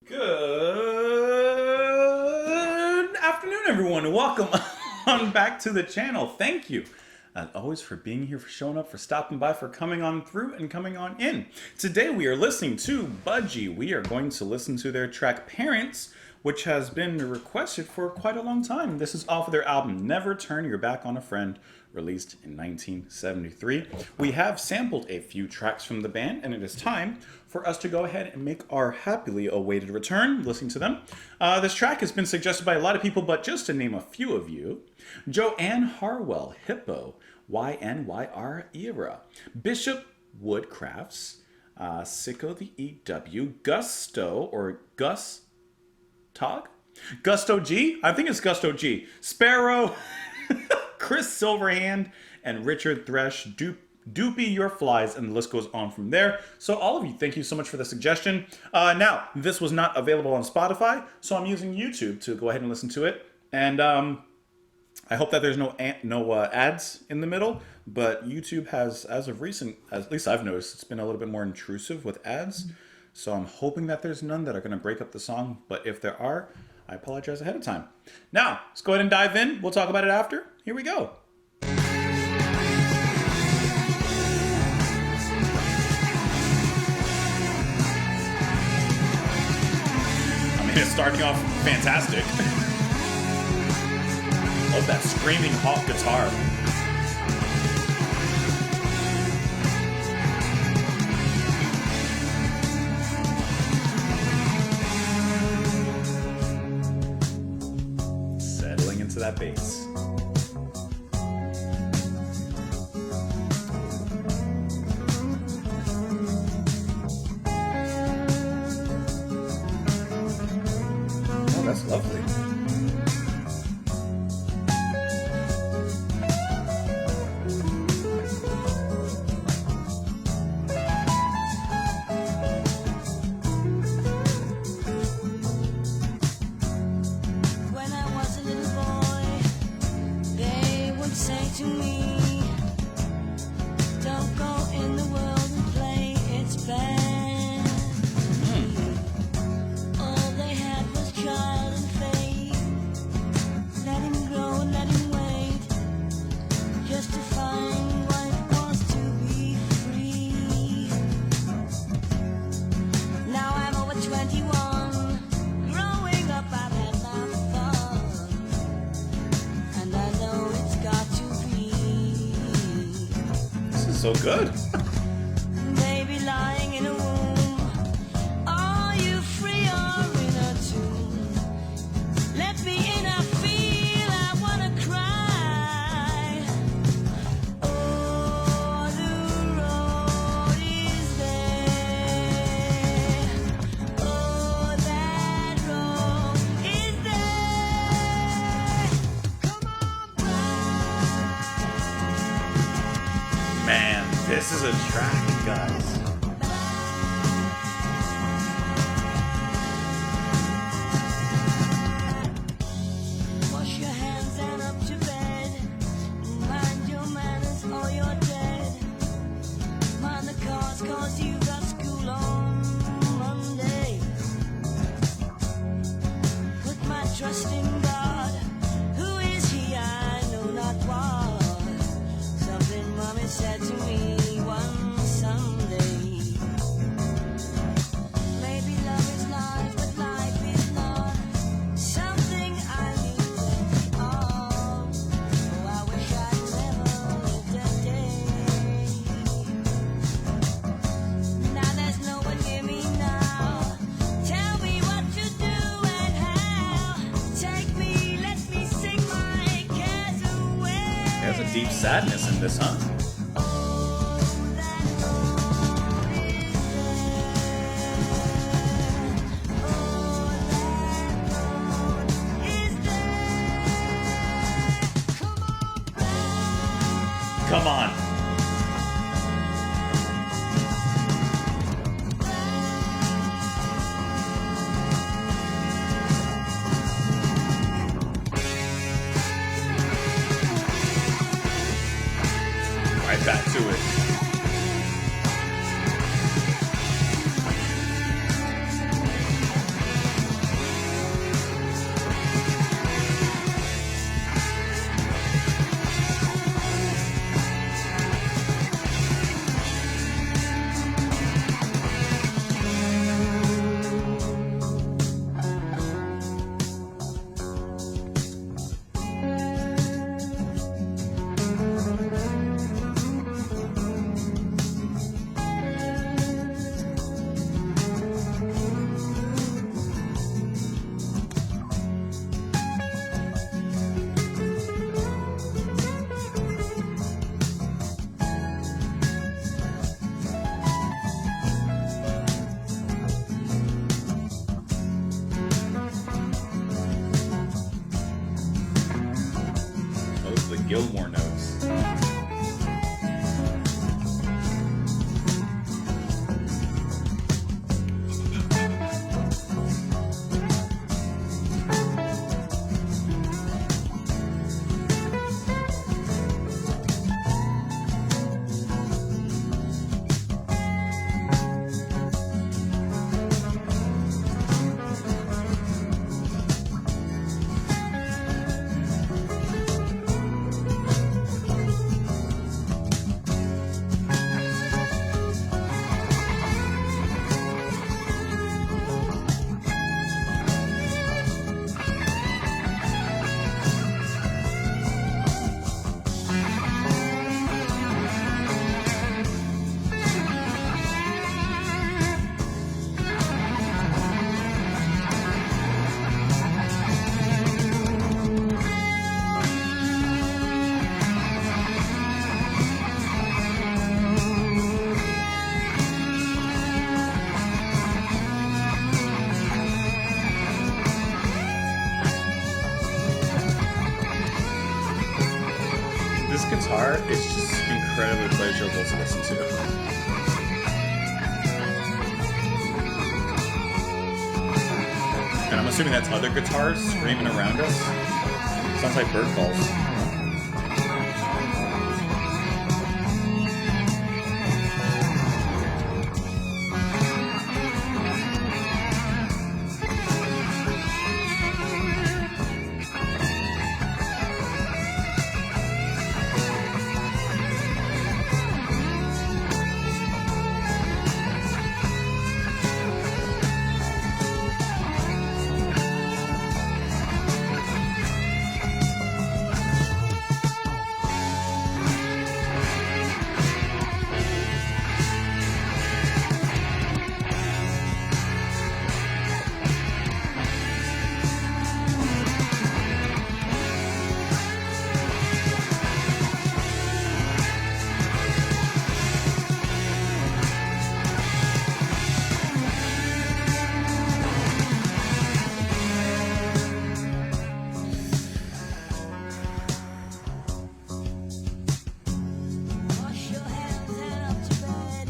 Good afternoon, everyone, and welcome on back to the channel. Thank you, as always, for being here, for showing up, for stopping by, for coming on through and coming on in. Today we are listening to Budgie. We are going to listen to their track Parents, which has been requested for quite a long time. This is off of their album Never Turn Your Back on a Friend, released in 1973. We have sampled a few tracks from the band, and it is time for us to go ahead and make our happily awaited return listening to them. This track has been suggested by a lot of people, but just to name a few of you: Joanne Harwell, Hippo, YNYR Era, Bishop Woodcrafts, Sicko the EW, Gusto, or Gus Tog? Gusto G? I think it's Gusto G. Sparrow, Chris Silverhand, and Richard Thresh, Doopy Your Flies, and the list goes on from there. So all of you, thank you so much for the suggestion. Now, this was not available on Spotify, so I'm using YouTube to go ahead and listen to it. And I hope that there's no ads in the middle, but YouTube has, as of recent, at least I've noticed, it's been a little bit more intrusive with ads. So I'm hoping that there's none that are going to break up the song, but if there are, I apologize ahead of time. Now, let's go ahead and dive in. We'll talk about it after. Here we go. I mean, it's starting off fantastic. Love that screaming hot guitar. Settling into that bass. Oh, that's lovely. So good. Baby lying in a womb. Are you free or in a tomb? Let me in, I feel I wanna cry. Oh, the road is there. Oh, that road is there. Come on, Man, this is a track, guys. wash your hands and up to bed. Mind your manners or you're dead. Mind the cause you got school on Monday. Put my trust in God. Who is he? I know not what. Something mommy said to me one Sunday. Maybe love is life, but life is not something I need plenty of. Oh, I wish I'd never lived that day. Now there's no one near me now. Tell me what to do and how. Take me, let me sing my cares away. There's a deep sadness in this, huh? Come on. Gilmore notes. This guitar is just incredibly pleasurable to listen to. And I'm assuming that's other guitars screaming around us. Sounds like bird calls. Wash your hands and up to bed.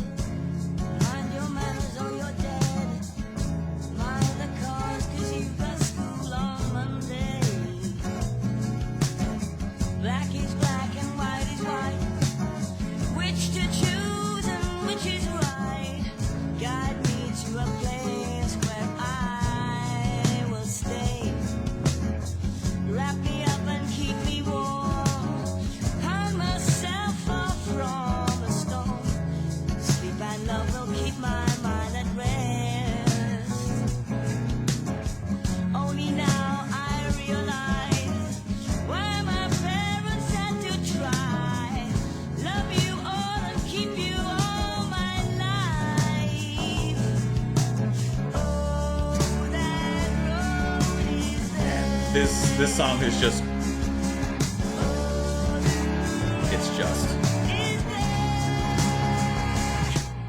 Mind your manners or you're dead. Mind the cars 'cause you've got school on Monday. Black is black and white is white. Which to choose and which is right. Guide me to a place where I will stay. Wrap me up and keep me warm. Hide myself far from the storm. Sleep and love will keep my mind at rest. Only now I realize why my parents had to try. Love you all and keep you all my life. Oh, that road is there. This song is just, it's just. Is there?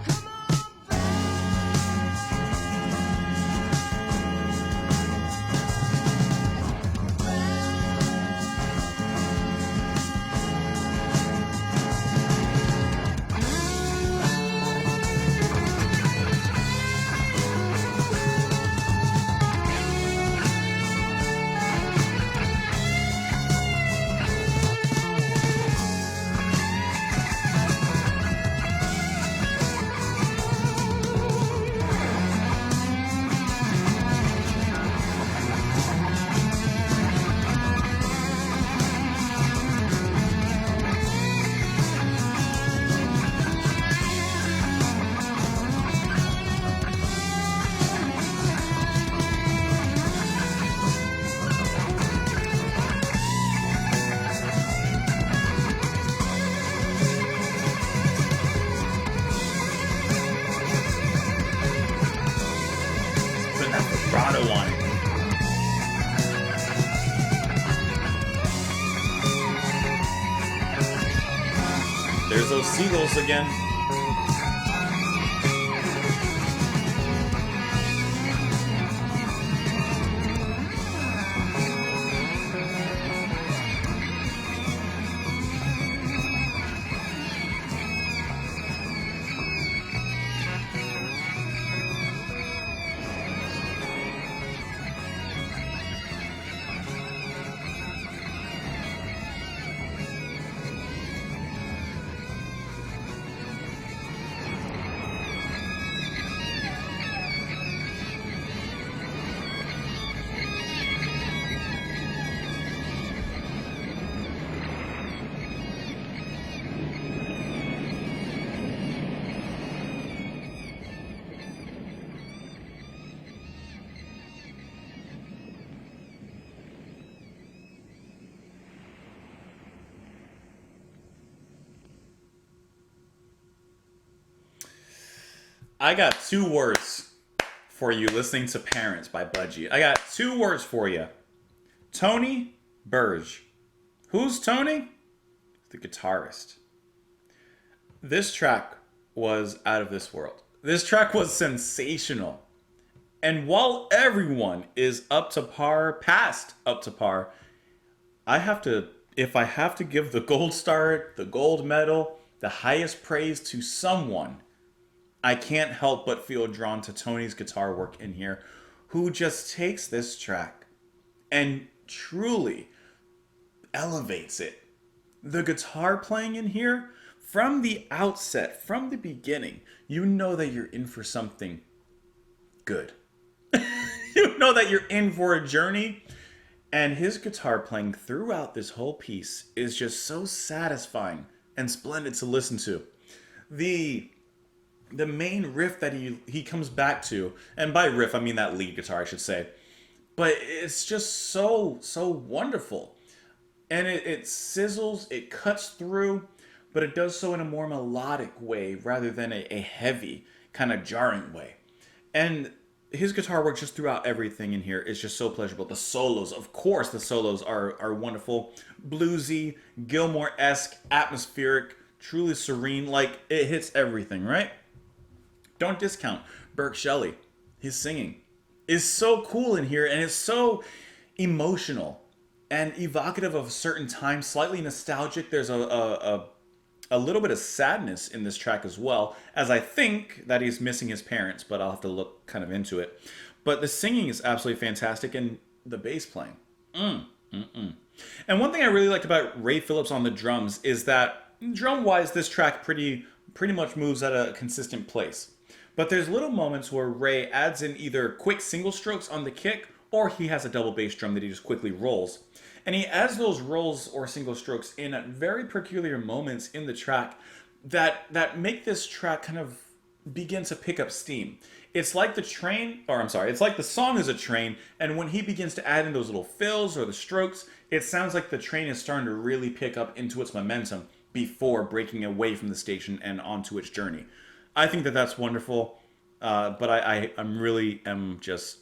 Come on back. Put that vibrato on it. There's those seagulls again. I got 2 words for you listening to Parents by Budgie. I got 2 words for you. Tony Burge. Who's Tony? The guitarist. This track was out of this world. This track was sensational. And while everyone is up to par, past up to par, if I have to give the gold star, the gold medal, the highest praise to someone, I can't help but feel drawn to Tony's guitar work in here, who just takes this track and truly elevates it. The guitar playing in here, from the outset, from the beginning, you know that you're in for something good. You know that you're in for a journey. And his guitar playing throughout this whole piece is just so satisfying and splendid to listen to. The main riff that he comes back to, and by riff I mean that lead guitar, I should say, but it's just so wonderful. And it sizzles, it cuts through, but it does so in a more melodic way rather than a heavy, kind of jarring way. And his guitar work just throughout everything in here is just so pleasurable. The solos, of course, the solos are wonderful. Bluesy, Gilmore-esque, atmospheric, truly serene. Like, it hits everything, right? Don't discount Burke Shelley. His singing is so cool in here, and it's so emotional and evocative of a certain time, slightly nostalgic. There's a little bit of sadness in this track as well, as I think that he's missing his parents, but I'll have to look kind of into it. But the singing is absolutely fantastic, and the bass playing. And one thing I really liked about Ray Phillips on the drums is that, drum-wise, this track pretty much moves at a consistent pace. But there's little moments where Ray adds in either quick single strokes on the kick, or he has a double bass drum that he just quickly rolls. And he adds those rolls or single strokes in at very peculiar moments in the track that make this track kind of begin to pick up steam. It's like it's like the song is a train, and when he begins to add in those little fills or the strokes, it sounds like the train is starting to really pick up into its momentum before breaking away from the station and onto its journey. I think that that's wonderful, but I'm really just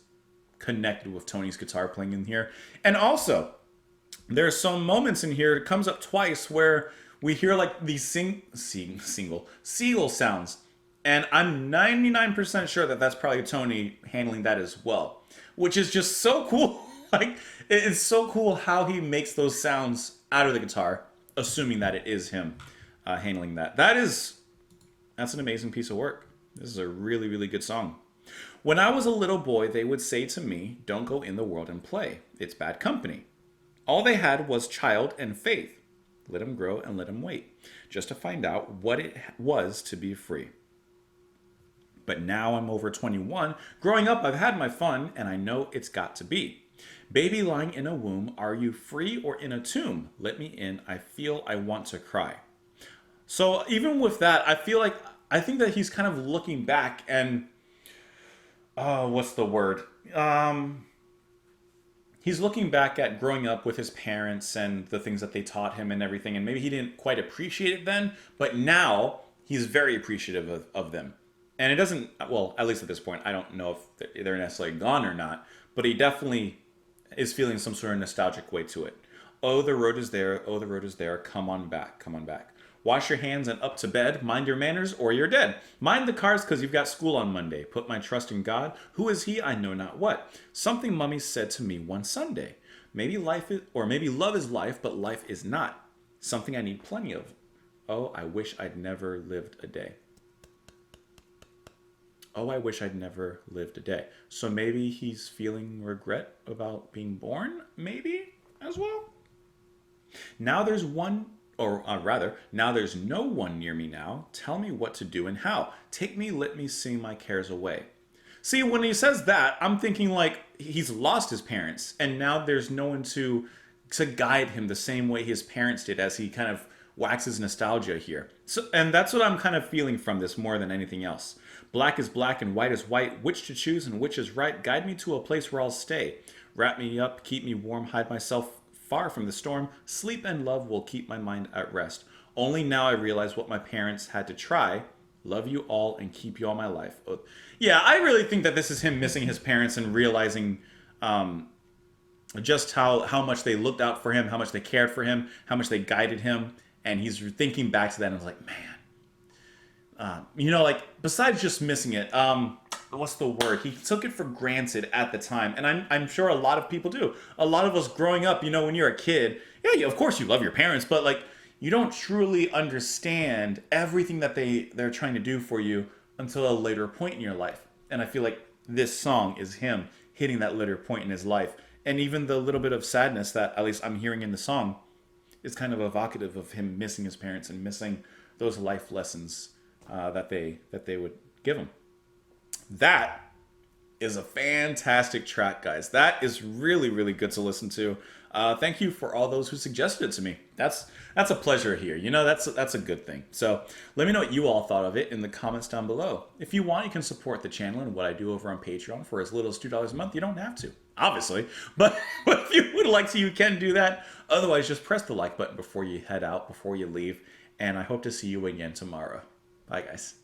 connected with Tony's guitar playing in here. And also, there are some moments in here, it comes up twice, where we hear like these seagull sounds. And I'm 99% sure that that's probably Tony handling that as well. Which is just so cool. Like, it's so cool how he makes those sounds out of the guitar, assuming that it is him handling that. That's an amazing piece of work. This is a really, really good song. When I was a little boy, they would say to me, "Don't go in the world and play. It's bad company." All they had was child and faith. Let him grow and let him wait, just to find out what it was to be free. But now I'm over 21. Growing up, I've had my fun, and I know it's got to be. Baby lying in a womb, are you free or in a tomb? Let me in, I feel I want to cry. So even with that, I think that he's kind of looking back and, what's the word? He's looking back at growing up with his parents and the things that they taught him and everything, and maybe he didn't quite appreciate it then, but now he's very appreciative of them. And it doesn't, well, at least at this point, I don't know if they're necessarily gone or not, but he definitely is feeling some sort of nostalgic way to it. Oh, the road is there. Oh, the road is there. Come on back. Come on back. Wash your hands and up to bed. Mind your manners or you're dead. Mind the cars because you've got school on Monday. Put my trust in God. Who is he? I know not what. Something Mummy said to me one Sunday. Maybe love is life, but life is not. Something I need plenty of. Oh, I wish I'd never lived a day. Oh, I wish I'd never lived a day. So maybe he's feeling regret about being born, maybe, as well. Now there's now there's no one near me now. Tell me what to do and how. Take me, let me sing my cares away. See, when he says that, I'm thinking like he's lost his parents, and now there's no one to guide him the same way his parents did as he kind of waxes nostalgia here. So, and that's what I'm kind of feeling from this more than anything else. Black is black and white is white. Which to choose and which is right. Guide me to a place where I'll stay. Wrap me up, keep me warm, hide myself far from the storm. Sleep and love will keep my mind at rest. Only now I realize what my parents had to try. Love you all and keep you all my life. Yeah, I really think that this is him missing his parents and realizing just how much they looked out for him, how much they cared for him, how much they guided him. And he's thinking back to that and was like, man, like besides just missing it, what's the word? He took it for granted at the time. And I'm sure a lot of people do. A lot of us growing up, when you're a kid, yeah, of course you love your parents, but like you don't truly understand everything that they're trying to do for you until a later point in your life. And I feel like this song is him hitting that later point in his life. And even the little bit of sadness that at least I'm hearing in the song is kind of evocative of him missing his parents and missing those life lessons that they would give him. That is a fantastic track, guys. That is really, really good to listen to. Thank you for all those who suggested it to me. That's a pleasure here. That's a good thing. So let me know what you all thought of it in the comments down below. If you want, you can support the channel and what I do over on Patreon for as little as $2 a month. You don't have to, obviously, but if you would like to, you can do that. Otherwise, just press the like button before you head out, before you leave. And I hope to see you again tomorrow. Bye, guys.